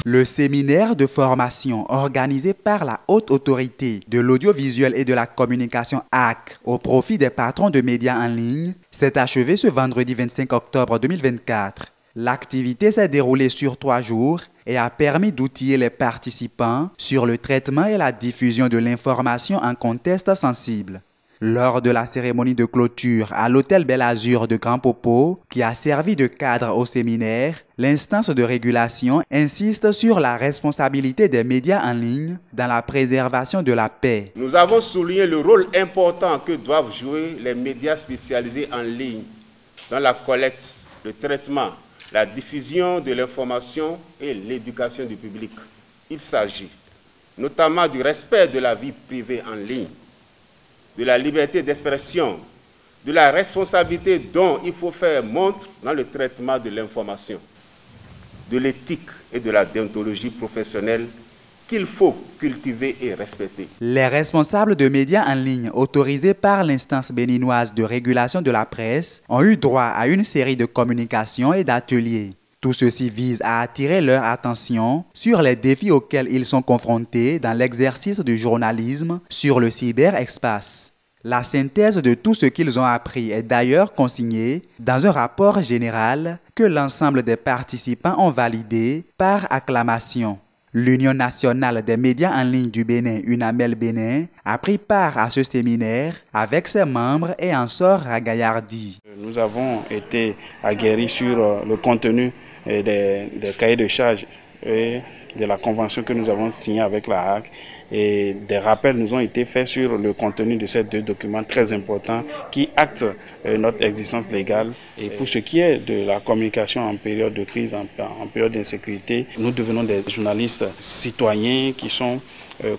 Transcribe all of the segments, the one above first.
Le séminaire de formation organisé par la Haute Autorité de l'Audiovisuel et de la Communication HAC au profit des patrons de médias en ligne s'est achevé ce vendredi 25 octobre 2024. L'activité s'est déroulée sur 3 jours et a permis d'outiller les participants sur le traitement et la diffusion de l'information en contexte sensible. Lors de la cérémonie de clôture à l'hôtel Bel Azur de Grand Popo, qui a servi de cadre au séminaire, l'instance de régulation insiste sur la responsabilité des médias en ligne dans la préservation de la paix. Nous avons souligné le rôle important que doivent jouer les médias spécialisés en ligne dans la collecte, le traitement, la diffusion de l'information et l'éducation du public. Il s'agit notamment du respect de la vie privée en ligne, de la liberté d'expression, de la responsabilité dont il faut faire montre dans le traitement de l'information, de l'éthique et de la déontologie professionnelle qu'il faut cultiver et respecter. Les responsables de médias en ligne autorisés par l'instance béninoise de régulation de la presse ont eu droit à une série de communications et d'ateliers. Tout ceci vise à attirer leur attention sur les défis auxquels ils sont confrontés dans l'exercice du journalisme sur le cyberespace. La synthèse de tout ce qu'ils ont appris est d'ailleurs consignée dans un rapport général que l'ensemble des participants ont validé par acclamation. L'Union nationale des médias en ligne du Bénin, UNAMEL Bénin, a pris part à ce séminaire avec ses membres et en sort ragaillardi. Nous avons été aguerris sur le contenu des cahiers de charges et de la convention que nous avons signée avec la HAC. Et des rappels nous ont été faits sur le contenu de ces 2 documents très importants qui actent notre existence légale. Et pour ce qui est de la communication en période de crise, en période d'insécurité, nous devenons des journalistes citoyens qui sont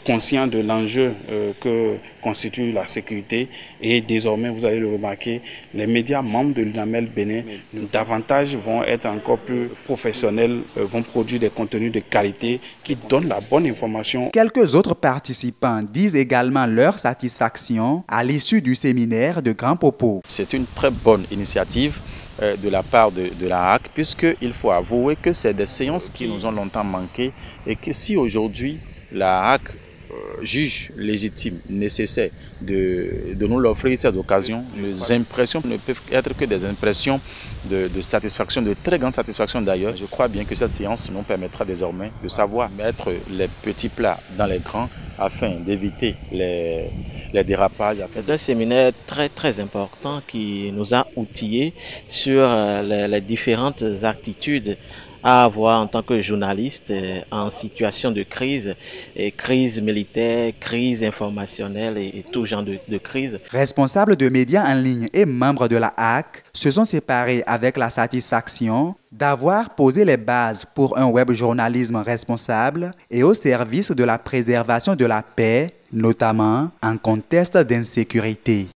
conscients de l'enjeu que constitue la sécurité. Et désormais, vous allez le remarquer, les médias membres de l'UNAMEL Bénin davantage vont être encore plus professionnels, vont produire des contenus de qualité qui donnent la bonne information. Quelques autres participants disent également leur satisfaction à l'issue du séminaire de Grand Popo. C'est une très bonne initiative de la part de la HAC, puisqu'il faut avouer que c'est des séances qui nous ont longtemps manqué et que si aujourd'hui la HAC juge légitime, nécessaire de nous offrir ces occasions, les impressions ne peuvent être que des impressions de satisfaction, de très grande satisfaction d'ailleurs. Je crois bien que cette séance nous permettra désormais de savoir mettre les petits plats dans les grands afin d'éviter les dérapages. C'est un séminaire très important qui nous a outillés sur les différentes attitudes à avoir en tant que journaliste en situation de crise, crise militaire, crise informationnelle et tout genre de crise. Responsables de médias en ligne et membres de la HAC se sont séparés avec la satisfaction d'avoir posé les bases pour un web journalisme responsable et au service de la préservation de la paix, notamment en contexte d'insécurité.